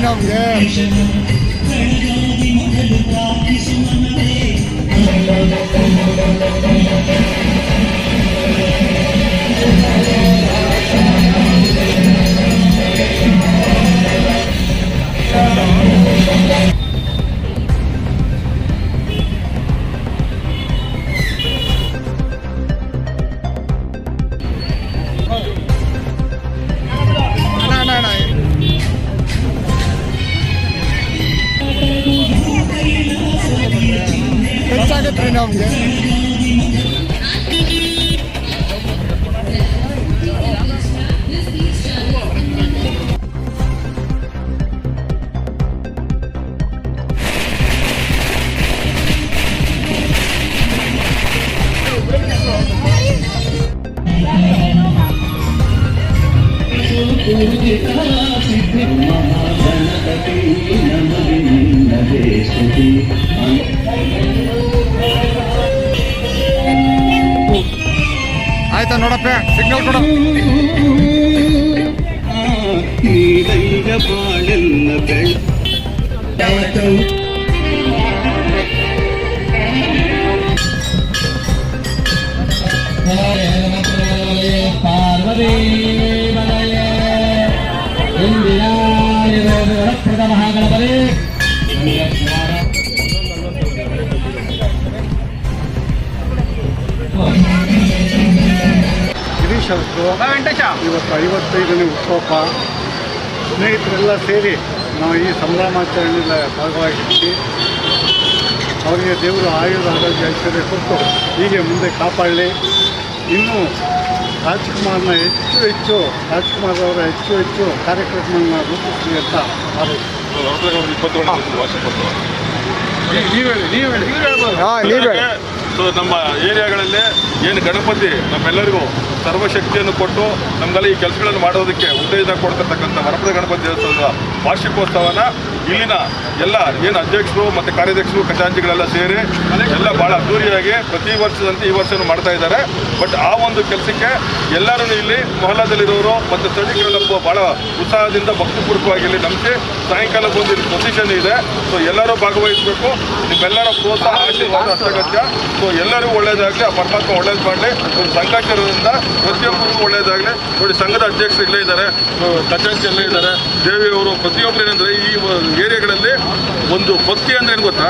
ನಮಗೆ. ಹೆಚ್ಚಾಗತ್ತೆ ರೀ ನಮಗೆ. ಆಯ್ತಾ ನೋಡಪ್ಪ, ಸಿಗ್ನಲ್ ಕೊಡ. ಪಾರ್ವತಿ ಮಹಾಗಣಪತಿ ಗಿರೀಶ್ ಅವ್ರದ್ದು ಇವತ್ತು 55ನೇ ಹುಟ್ಟುಹಬ್ಬ. ಸ್ನೇಹಿತರೆಲ್ಲ ಸೇರಿ ನಾವು ಈ ಸಂಭ್ರಮಾಚರಣೆಯಲ್ಲಿ ಭಾಗವಹಿಸಿ ಅವರಿಗೆ ದೇವರು ಆಯುಧ ಆರೋಗ್ಯ ಐಶ್ವರ್ಯ ಕೊಟ್ಟು ಹೀಗೆ ಮುಂದೆ ಕಾಪಾಡಲಿ. ಇನ್ನೂ ರಾಜ್ಕುಮಾರ್ನ ಹೆಚ್ಚು ರಾಜ್ಕುಮಾರ್ ಅವರ ಹೆಚ್ಚು ಕಾರ್ಯಕ್ರಮಗಳನ್ನ ರೂಪಿಸಲಿ ಅಂತ ಸೊ ನಮ್ಮ ಏರಿಯಾಗಳಲ್ಲಿ ಏನು ಗಣಪತಿ ನಮ್ಮೆಲ್ಲರಿಗೂ ಸರ್ವಶಕ್ತಿಯನ್ನು ಕೊಟ್ಟು ನಮ್ಮೆಲ್ಲ ಈ ಕೆಲಸಗಳನ್ನು ಮಾಡೋದಕ್ಕೆ ಉತ್ತೇಜನ ಕೊಡ್ತಿರ್ತಕ್ಕಂಥ ವರಪದ ಗಣಪತಿ ದೇವಸ್ಥಾನದ ವಾರ್ಷಿಕೋತ್ಸವನ ಇಲ್ಲಿನ ಎಲ್ಲ ಏನು ಅಧ್ಯಕ್ಷರು ಮತ್ತು ಕಾರ್ಯಾಧ್ಯಕ್ಷರು ಖಜಾಂಚಿಗಳೆಲ್ಲ ಸೇರಿ ಎಲ್ಲ ಭಾಳ ಅದ್ದೂರಿಯಾಗಿ ಪ್ರತಿ ವರ್ಷದಂತೆ ಈ ವರ್ಷನೂ ಮಾಡ್ತಾ ಇದ್ದಾರೆ. ಬಟ್ ಆ ಒಂದು ಕೆಲಸಕ್ಕೆ ಎಲ್ಲರೂ ಇಲ್ಲಿ ಮೊಹಲ್ಲಾದಲ್ಲಿರೋರು ಮತ್ತು ಸ್ಥಳೀಕರೆಲ್ಲ ಭಾಳ ಉತ್ಸಾಹದಿಂದ ಭಕ್ತಿಪೂರ್ವಕವಾಗಿ ಇಲ್ಲಿ ನಂಬಿಸಿ ಸಾಯಂಕಾಲ ಬಂದು ಇಲ್ಲಿ ಪೊಸಿಷನ್ ಇದೆ. ಸೊ ಎಲ್ಲರೂ ಭಾಗವಹಿಸಬೇಕು. ನಿಮ್ಮೆಲ್ಲರ ಪ್ರೋತ್ಸಾಹ ಆಶೀರ್ವಾದ ಅತ್ಯಗತ್ಯ. ಸೊ ಎಲ್ಲರಿಗೂ ಒಳ್ಳೇದಾಗಲಿ, ಆ ಪರಮಾತ್ಮ ಒಳ್ಳೇದು ಮಾಡಲಿ. ಒಂದು ಸಂಘಕ್ಕಿರೋದ್ರಿಂದ ಪ್ರತಿಯೊಬ್ಬರಿಗೂ ಒಳ್ಳೇದಾಗಲಿ. ನೋಡಿ, ಸಂಘದ ಅಧ್ಯಕ್ಷರು ಇಲ್ಲೇ ಇದ್ದಾರೆ, ಖಜಾಂಚಿ ಎಲ್ಲೇ ಇದ್ದಾರೆ, ದೇವಿಯವರು ಪ್ರತಿಯೊಬ್ಬರು ಏನಂದರೆ ಈ ಏರಿಯಾಗಳಲ್ಲಿ ಒಂದು ಭಕ್ತಿ ಅಂದರೆ ಏನು ಗೊತ್ತಾ?